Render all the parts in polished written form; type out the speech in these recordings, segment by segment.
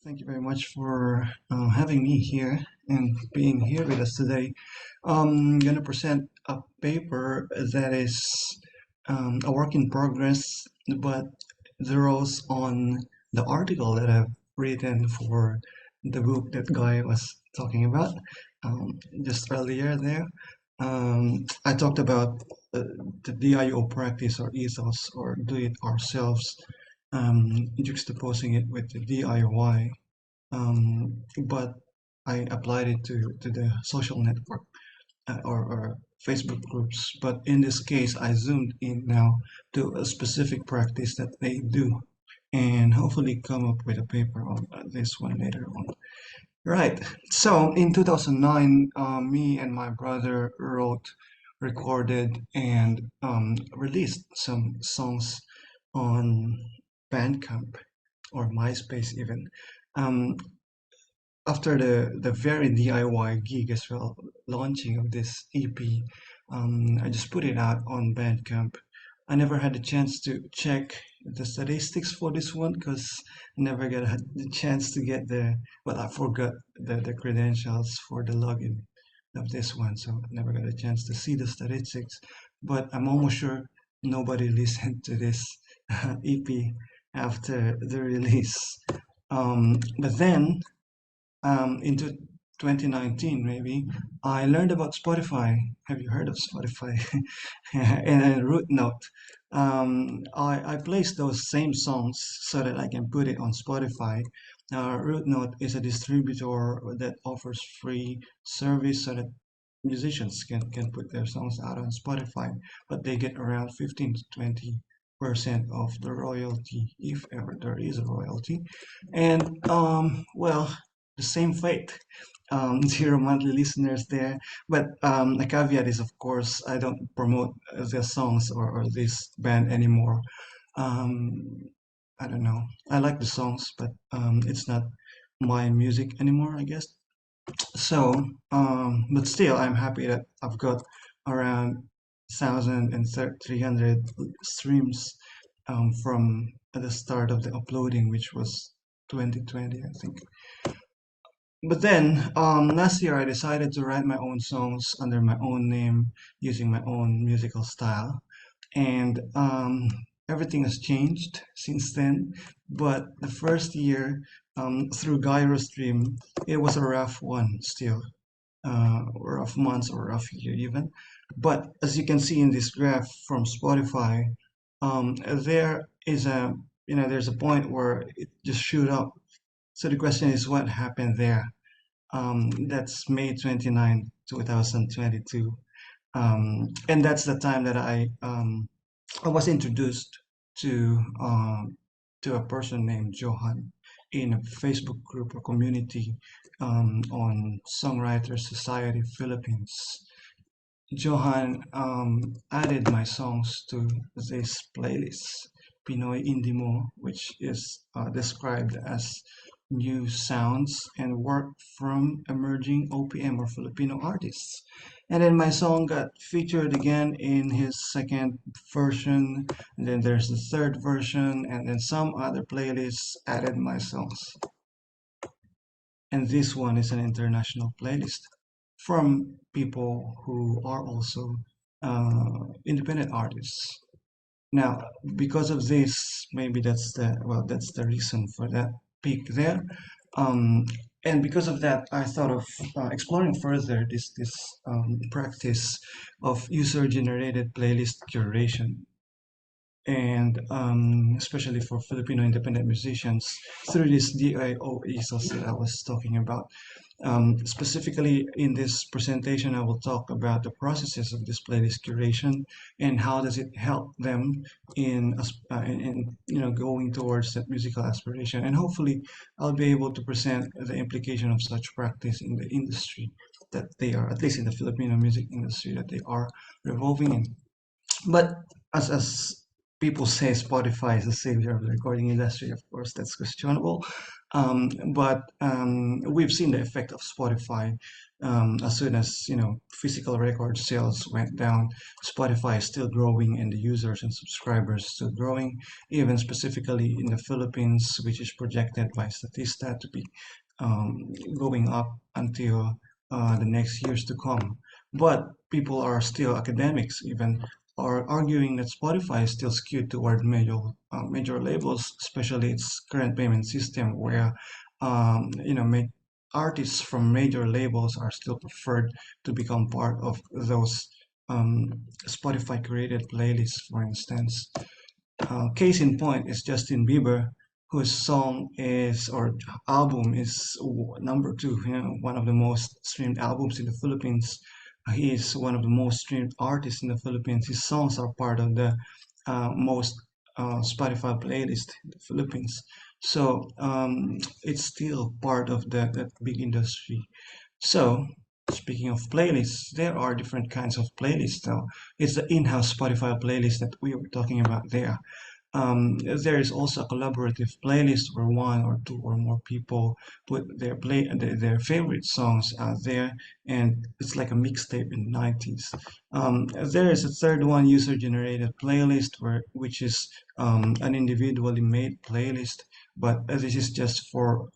Thank you very much for having me here and being here with us today. I'm going to present a paper that is a work in progress, but zeroes on the article that I've written for the book that Guy was talking about just earlier there. I talked about the DIO practice or ethos or do it ourselves, juxtaposing it with the DIY, but I applied it to the social network or Facebook groups. But in this case, I zoomed in now to a specific practice that they do and hopefully come up with a paper on this one later on. Right. So in 2009, me and my brother wrote, recorded, and released some songs on Bandcamp or MySpace even. Um, After the very DIY gig as well, launching of this EP, I just put it out on Bandcamp. I never had the chance to check the statistics for this one because I never had the chance to get I forgot the credentials for the login of this one, so I never got a chance to see the statistics. But I'm almost sure nobody listened to this EP after the release. But then into 2019 maybe I learned about Spotify. Have you heard of Spotify? And a root note, I placed those same songs so that I can put it on Spotify. Root note is a distributor that offers free service so that musicians can put their songs out on Spotify, but they get around 15 to 20% of the royalty, if ever there is a royalty. And the same fate. Zero monthly listeners there. But a caveat is, of course, I don't promote their songs or this band anymore. Um, I don't know. I like the songs, but it's not my music anymore, I guess. So, but still, I'm happy that I've got around 1,300 streams from the start of the uploading, which was 2020, I think. But then last year I decided to write my own songs under my own name using my own musical style. And everything has changed since then. But the first year through GyroStream, it was a rough one still, rough months or rough year even. But as you can see in this graph from Spotify, there is there's a point where it just shoot up. So the question is, what happened there? That's May 29, 2022. And that's the time that I was introduced to a person named Johan in a Facebook group or community on Songwriters Society Philippines. Johan added my songs to this playlist, Pinoy Indie Mo, which is described as new sounds and work from emerging OPM or Filipino artists. And then my song got featured again in his second version, and then there's the third version, and then some other playlists added my songs. And this one is an international playlist from people who are also independent artists. Now, because of this, maybe that's the reason for that peak there. Um, and because of that, I thought of exploring further this practice of user-generated playlist curation, and especially for Filipino independent musicians through this DIO ethos that I was talking about. Specifically in this presentation, I will talk about the processes of this playlist curation and how does it help them in going towards that musical aspiration. And hopefully, I'll be able to present the implication of such practice in the industry that they are, at least in the Filipino music industry, that they are revolving in. But as people say, Spotify is the savior of the recording industry. Of course, that's questionable. But we've seen the effect of Spotify As soon as physical record sales went down, Spotify is still growing and the users and subscribers still growing, even specifically in the Philippines, which is projected by Statista to be um, going up until the next years to come. But people are still academics, even are arguing that Spotify is still skewed toward major labels, especially its current payment system, where artists from major labels are still preferred to become part of those Spotify created playlists, for instance. Case in point is Justin Bieber, whose song is or album is number two, one of the most streamed albums in the Philippines. He is one of the most streamed artists in the Philippines. His songs are part of the most Spotify playlist in the Philippines. So it's still part of that big industry. So, speaking of playlists, there are different kinds of playlists now. It's the in-house Spotify playlist that we were talking about there. There is also a collaborative playlist where one or two or more people put their favorite songs out there, and it's like a mixtape in the 90s. There is a third one, user-generated playlist, which is an individually made playlist, but this is just for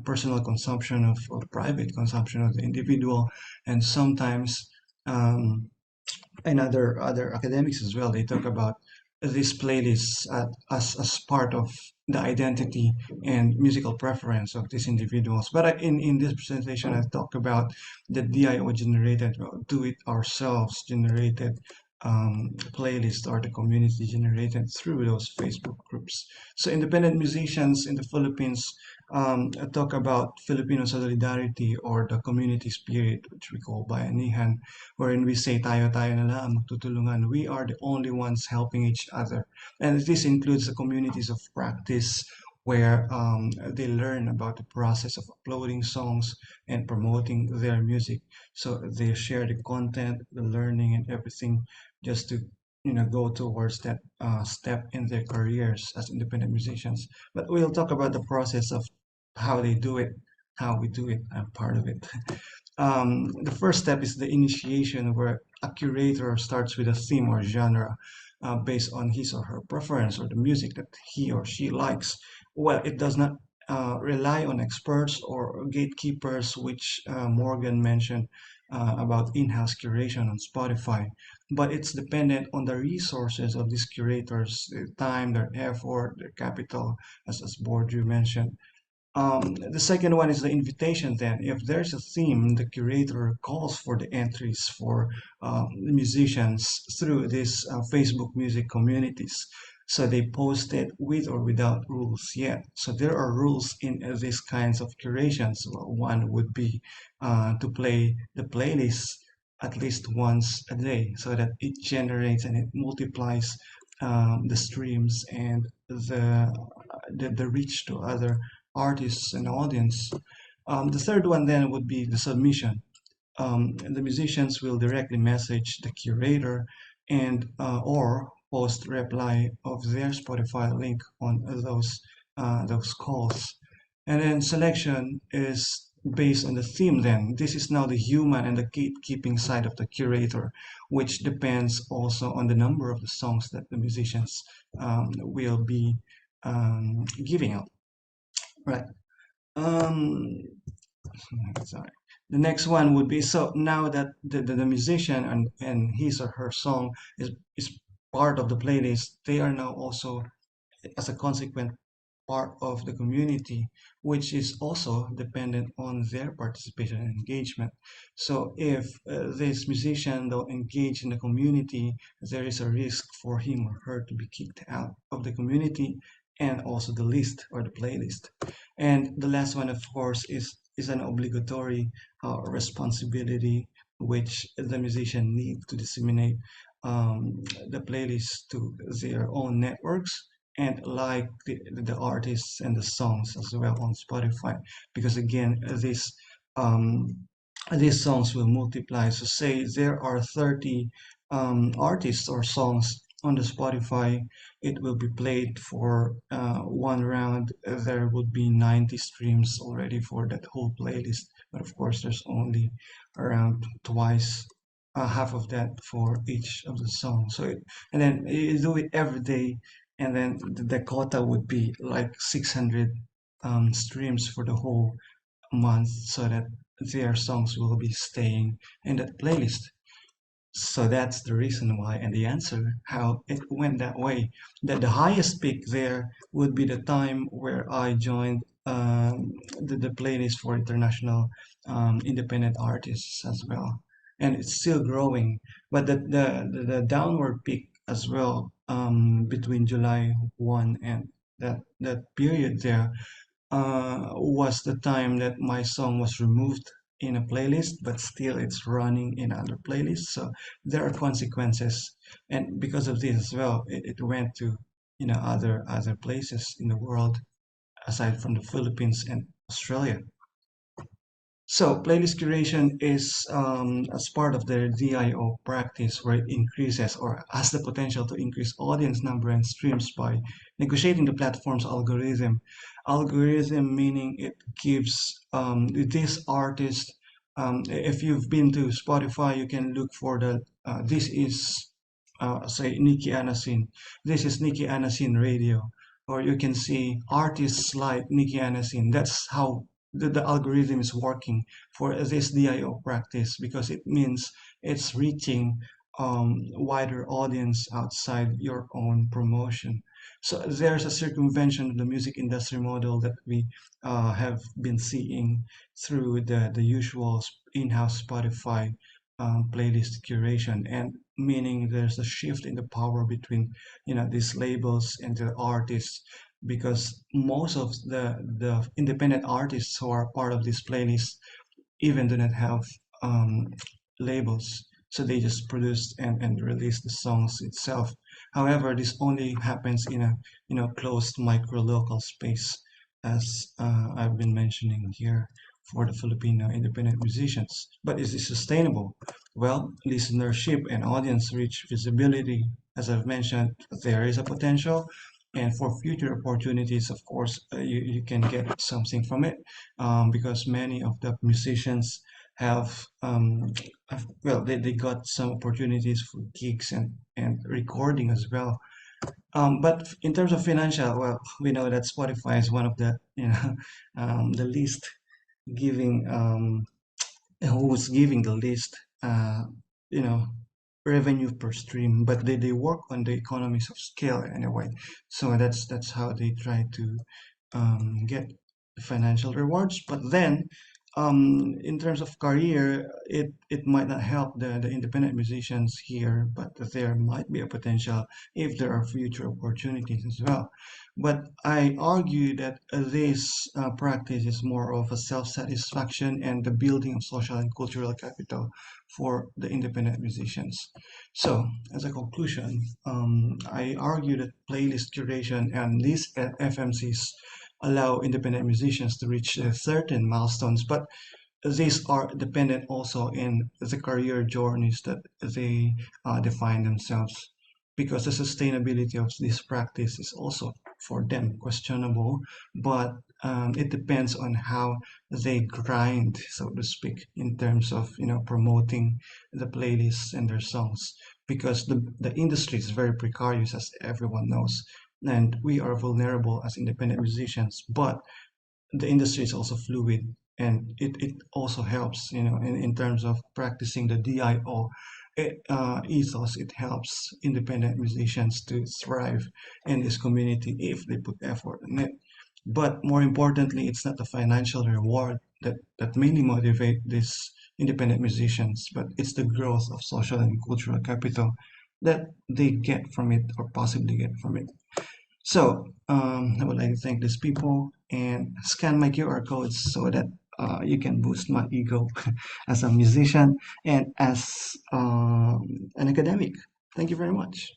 personal consumption of or private consumption of the individual, and sometimes. And other academics as well. They talk about these playlists as part of the identity and musical preference of these individuals. But in this presentation, I talk about the DIO generated, do it ourselves generated playlist or the community generated through those Facebook groups. So independent musicians in the Philippines talk about Filipino solidarity or the community spirit, which we call bayanihan, wherein we say tayo-tayo na lang, magtutulungan. We are the only ones helping each other. And this includes the communities of practice where they learn about the process of uploading songs and promoting their music. So they share the content, the learning and everything just to go towards that step in their careers as independent musicians. But we'll talk about the process of how they do it, how we do it. I'm part of it. The first step is the initiation, where a curator starts with a theme or genre based on his or her preference or the music that he or she likes. Well, it does not rely on experts or gatekeepers, which Morgan mentioned about in-house curation on Spotify, but it's dependent on the resources of these curators, their time, their effort, their capital, as Borju mentioned. The second one is the invitation. Then, if there's a theme, the curator calls for the entries for musicians through these Facebook music communities. So they post it with or without rules yet. So there are rules in these kinds of curations. Well, one would be to play the playlist at least once a day, so that it generates and it multiplies the streams and the reach to other artists and audience. The third one then would be the submission. The musicians will directly message the curator and or post reply of their Spotify link on those calls. And then selection is based on the theme. Then this is now the human and the gatekeeping side of the curator, which depends also on the number of the songs that the musicians will be giving out. Right. Um, sorry. The next one would be, so now that the musician and his or her song is part of the playlist, they are now also as a consequent part of the community, which is also dependent on their participation and engagement. So if this musician don't engage in the community, there is a risk for him or her to be kicked out of the community and also the list or the playlist. And the last one, of course, is an obligatory responsibility which the musician need to disseminate the playlist to their own networks and like the artists and the songs as well on Spotify, because again um, these songs will multiply. So say there are 30 artists or songs on the Spotify, it will be played for one round. There would be 90 streams already for that whole playlist. But of course, there's only around twice, half of that for each of the songs. And then you do it every day, and then the quota would be like 600 streams for the whole month, so that their songs will be staying in that playlist. So that's the reason why, and the answer how it went that way. That the highest peak there would be the time where I joined the playlist for international independent artists as well, and it's still growing. But the downward peak as well, between July 1 and that period there, was the time that my song was removed in a playlist, but still it's running in other playlists. So there are consequences, and because of this as well, it went to other places in the world aside from the Philippines and Australia. So playlist curation is as part of their DIO practice, where it increases or has the potential to increase audience number and streams by negotiating the platform's algorithm. Algorithm meaning it gives this artist. If you've been to Spotify, you can look for the this is say Nikki Anacin. This is Nikki Anacin radio, or you can see artists like Nikki Anacin. That's how the algorithm is working for this DIO practice, because it means it's reaching wider audience outside your own promotion. So there's a circumvention of the music industry model that we have been seeing through the usual in-house Spotify playlist curation, and meaning there's a shift in the power between these labels and the artists, because most of the independent artists who are part of this playlist even do not have um, labels, so they just produce and release the songs itself. However, this only happens in a closed micro local space, as I've been mentioning here for the Filipino independent musicians. But is it sustainable? Well, listenership and audience reach, visibility, as I've mentioned, there is a potential. And for future opportunities, of course, you can get something from it, because many of the musicians well, they got some opportunities for gigs and recording as well. But in terms of financial, well, we know that Spotify is one of the the least giving, who's giving the least you know revenue per stream, but they work on the economies of scale anyway. So that's how they try to get financial rewards. But then, in terms of career, it might not help the independent musicians here, but there might be a potential if there are future opportunities as well. But I argue that this practice is more of a self-satisfaction and the building of social and cultural capital for the independent musicians. So, as a conclusion, I argue that playlist curation and these FMCs allow independent musicians to reach certain milestones, but these are dependent also in the career journeys that they define themselves, because the sustainability of this practice is also for them questionable. But it depends on how they grind, so to speak, in terms of promoting the playlists and their songs, because the industry is very precarious, as everyone knows, and we are vulnerable as independent musicians. But the industry is also fluid, and it also helps in terms of practicing the DIO ethos. It helps independent musicians to thrive in this community if they put effort in it. But more importantly, it's not the financial reward that mainly motivate these independent musicians, but it's the growth of social and cultural capital that they get from it, or possibly get from it. So I would like to thank these people and scan my QR codes so that you can boost my ego as a musician and as an academic. Thank you very much.